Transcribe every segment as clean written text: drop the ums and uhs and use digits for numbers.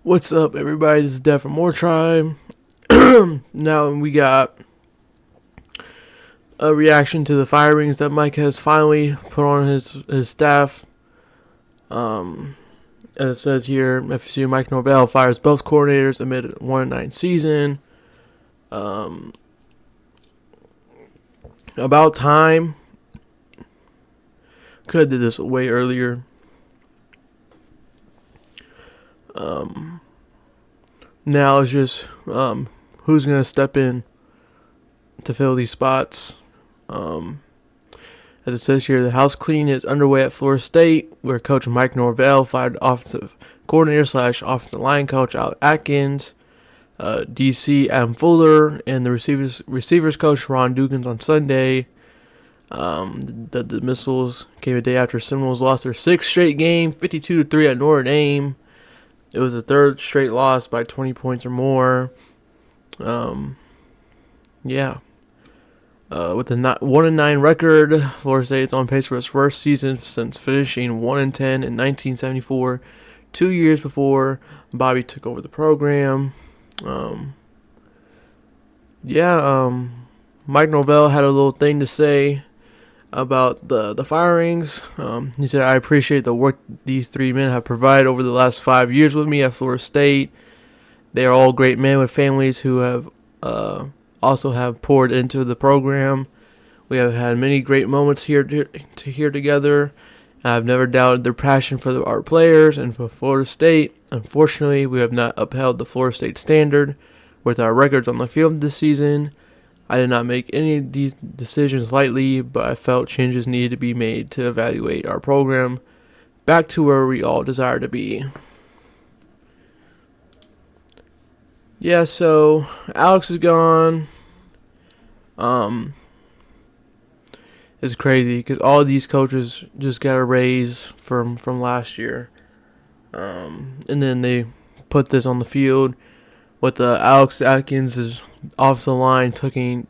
What's up, everybody? This is Dev from More Tribe. Now we got a reaction to the firings that Mike has finally put on his staff. As it says here, FSU Mike Norvell fires both coordinators amid a 1-9 season. About time. Could have did this way earlier. Now it's just who's going to step in to fill these spots. As it says here, the house cleaning is underway at Florida State, where Coach Mike Norvell fired offensive coordinator / offensive line coach Alex Atkins, DC Adam Fuller, and the receivers coach Ron Dugans on Sunday. The dismissals came a day after Seminoles lost their sixth straight game, 52-3 at Notre Dame. It was a third straight loss by 20 points or more. With a 1-9 record, Florida State is on pace for its worst season since finishing 1-10 in 1974, 2 years before Bobby took over the program. Mike Norvell had a little thing to say about the firings. He said, "I appreciate the work these three men have provided over the last 5 years with me at Florida State. They are all great men with families who have also have poured into the program. We have had many great moments here together. I've never doubted their passion for our players and for Florida State. Unfortunately, we have not upheld the Florida State standard with our records on the field this season. I did not make any of these decisions lightly, but I felt changes needed to be made to evaluate our program back to where we all desire to be." Yeah, so Alex is gone. It's crazy because all of these coaches just got a raise from last year. And then they put this on the field with Alex Atkins' offensive line taking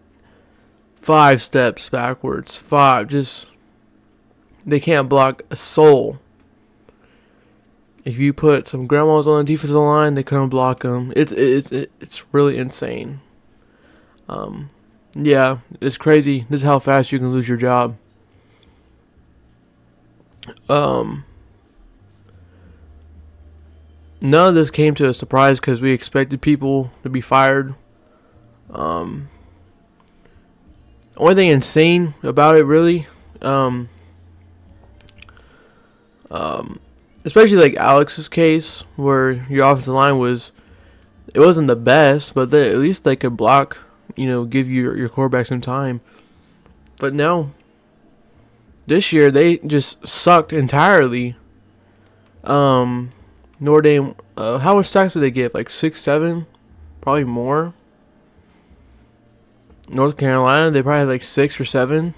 5 steps backwards. 5. They can't block a soul. If you put some grandmas on the defensive line, they couldn't block them. It's really insane. It's crazy. This is how fast you can lose your job. None of this came to a surprise because we expected people to be fired. Only thing insane about it, really, especially like Alex's case, where your offensive line it wasn't the best, but at least they could block, give your quarterback some time. But no, this year they just sucked entirely. Notre Dame, how much sacks did they give? Like 6, 7? Probably more. North Carolina, they probably had like 6 or 7.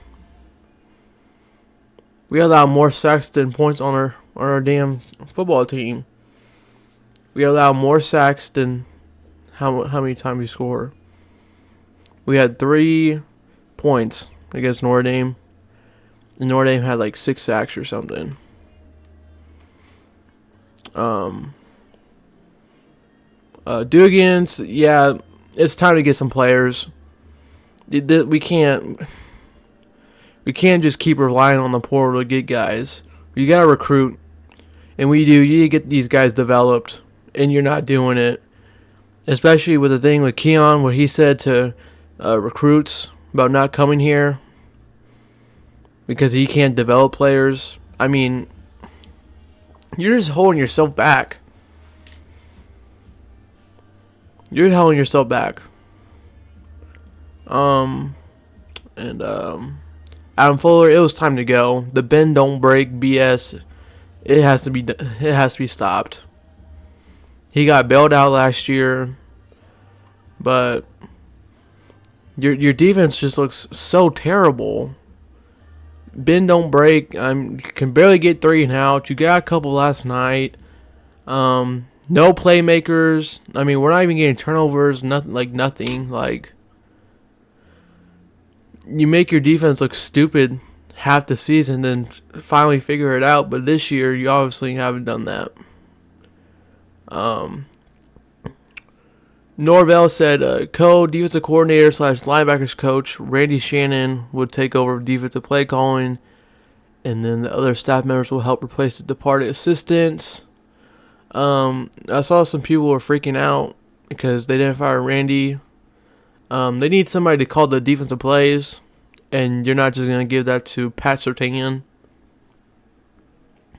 We allow more sacks than points on our damn football team. We allow more sacks than how many times we score. We had 3 points against Notre Dame, and Notre Dame had like 6 sacks or something. Dugans, yeah, it's time to get some players. We can't just keep relying on the portal to get guys. You gotta recruit, and you need to get these guys developed, and you're not doing it. Especially with the thing with Keon, what he said to recruits about not coming here because he can't develop players. I mean, you're just holding yourself back. Adam Fuller, it was time to go. The bend don't break BS. It has to be stopped. He got bailed out last year, but your defense just looks so terrible. Bend don't break. You can barely get 3 and out. You got a couple last night. No playmakers. I mean, we're not even getting turnovers. Nothing. Like, you make your defense look stupid half the season, then finally figure it out. But this year, you obviously haven't done that. Norvell said co-defensive coordinator slash linebackers coach Randy Shannon would take over defensive play calling, and then the other staff members will help replace the departed assistants. I saw some people were freaking out because they didn't fire Randy. They need somebody to call the defensive plays, and you're not just going to give that to Pat Surtain.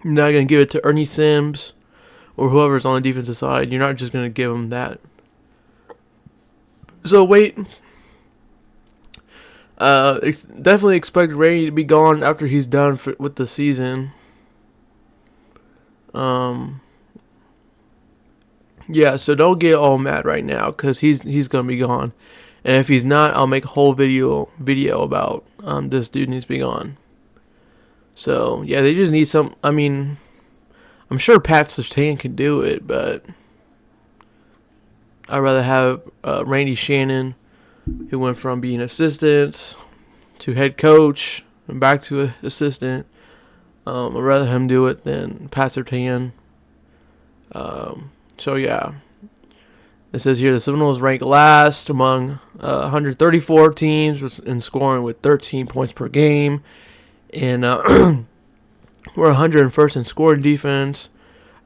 You're not going to give it to Ernie Sims or whoever's on the defensive side. You're not just going to give them that. So wait. Definitely expect Randy to be gone after he's done with the season. Yeah, so don't get all mad right now because he's gonna be gone, and if he's not, I'll make a whole video about this dude needs to be gone. So yeah, they just need some. I mean, I'm sure Pat Surtain can do it, but I'd rather have Randy Shannon, who went from being assistant to head coach and back to assistant. I'd rather him do it than Pat Surtain. So yeah, it says here the Seminoles rank last among 134 teams in scoring with 13 points per game, and we're 101st in scoring defense,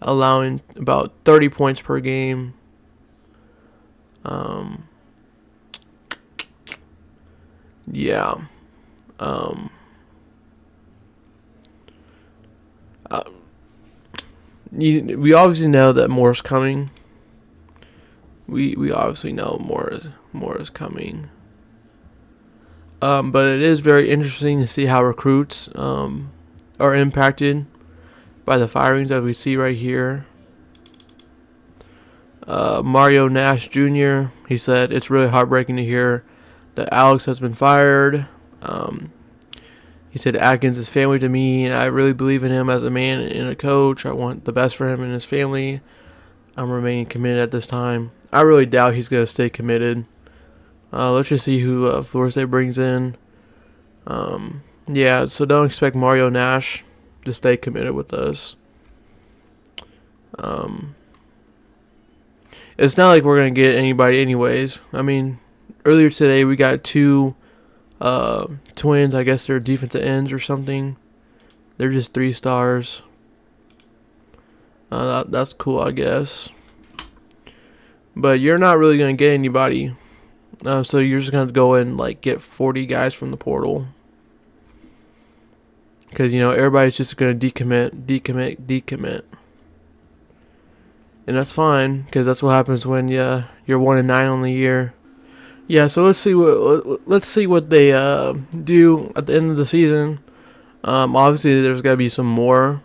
allowing about 30 points per game. Yeah. We obviously know that more is coming. We obviously know more is coming. But it is very interesting to see how recruits are impacted by the firings that we see right here. Mario Nash Jr., he said, it's really heartbreaking to hear that Alex has been fired. He said, Atkins is family to me, and I really believe in him as a man and a coach. I want the best for him and his family. I'm remaining committed at this time. I really doubt he's going to stay committed. Let's just see who Florida State brings in. Yeah, so don't expect Mario Nash to stay committed with us. It's not like we're going to get anybody anyways. I mean, earlier today we got two twins. I guess they're defensive ends or something. They're just 3 stars. That's cool, I guess. But you're not really going to get anybody. So you're just going to go and like get 40 guys from the portal. Because, everybody's just going to decommit. And that's fine, because that's what happens when you're 1-9 on the year. Yeah, so let's see what they do at the end of the season. Obviously, there's got to be some more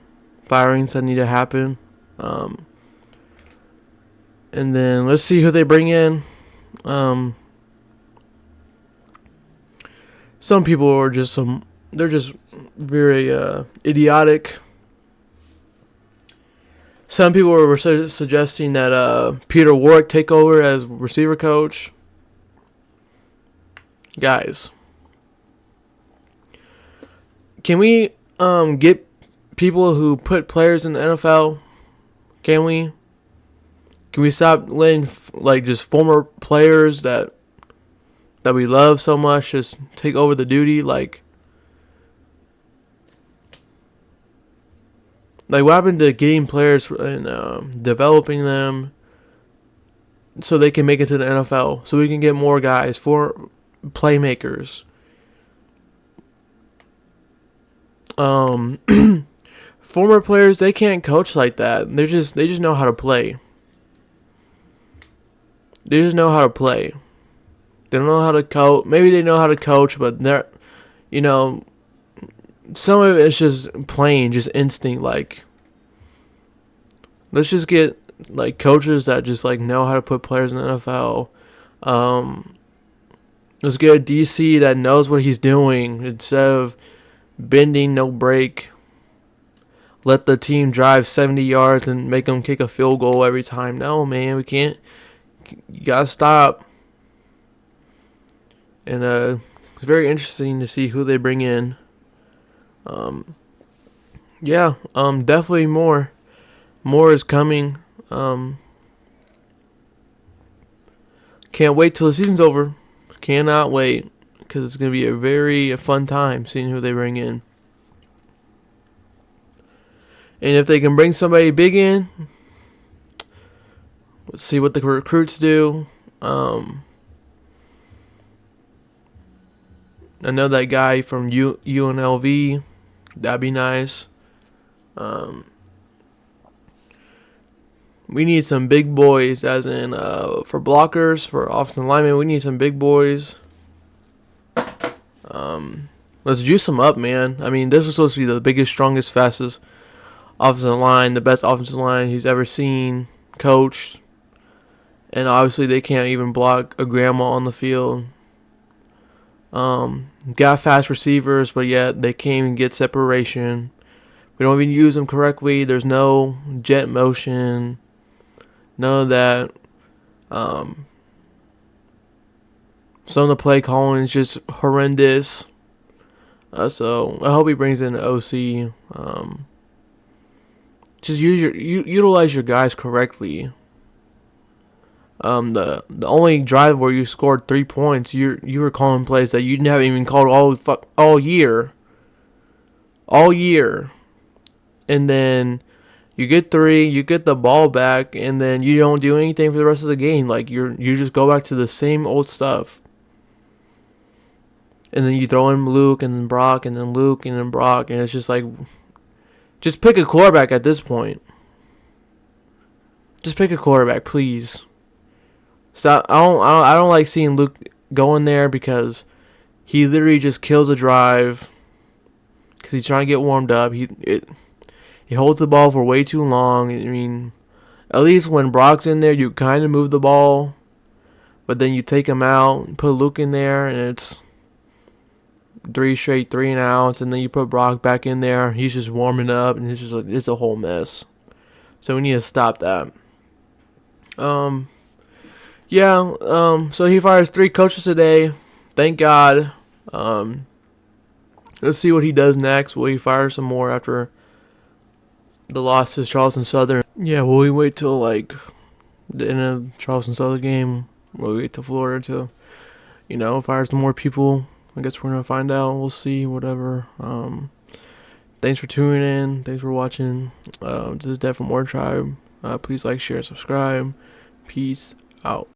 firings that need to happen. And then let's see who they bring in. Some people are they're just very idiotic. Some people were suggesting that Peter Warwick take over as receiver coach. Guys, can we get people who put players in the NFL? Can we stop letting just former players that we love so much just take over the duty? Like what happened to getting players and developing them so they can make it to the NFL? So we can get more guys for playmakers. Former players, they can't coach like that. They just know how to play. They just know how to play. They don't know how to coach. Maybe they know how to coach, but they're, some of it's just plain, just instinct. Like, let's just get coaches that just know how to put players in the NFL. Let's get a DC that knows what he's doing instead of bending no break. Let the team drive 70 yards and make them kick a field goal every time. No, man, we can't. You gotta stop. And it's very interesting to see who they bring in. Definitely more is coming. Can't wait till the season's over. Cannot wait, because it's going to be a very fun time seeing who they bring in. And if they can bring somebody big in, let's see what the recruits do. I know that guy from UNLV. That'd be nice. We need some big boys, as in for blockers, for offensive linemen. We need some big boys. Let's juice them up, man. I mean, this is supposed to be the biggest, strongest, fastest offensive line, the best offensive line he's ever seen, coached. And obviously, they can't even block a grandma on the field. Got fast receivers, but yet they can't even get separation. We don't even use them correctly. There's no jet motion. None of that. Some of the play calling is just horrendous. So I hope he brings in an OC. Just utilize your guys correctly. The only drive where you scored 3 points, you were calling plays that you haven't even called all year, and then you get 3, you get the ball back, and then you don't do anything for the rest of the game. Like you just go back to the same old stuff, and then you throw in Luke and then Brock and then Luke and then Brock, and it's just like, just pick a quarterback at this point. Just pick a quarterback, please. Stop. I don't like seeing Luke go in there, because he literally just kills a drive because he's trying to get warmed up. He holds the ball for way too long. I mean, at least when Brock's in there, you kind of move the ball, but then you take him out and put Luke in there, and it's 3 straight 3 and outs, and then you put Brock back in there. He's just warming up, and it's a whole mess. So we need to stop that. So he fires 3 coaches today. Thank God. Let's see what he does next. Will he fire some more after the loss to Charleston Southern? Yeah, will we wait till like the end of Charleston Southern game? Will we wait till Florida to, fire some more people? I guess we're gonna find out. We'll see. Whatever. Thanks for tuning in. Thanks for watching. This is Dev from More Tribe. Please like, share, subscribe. Peace out.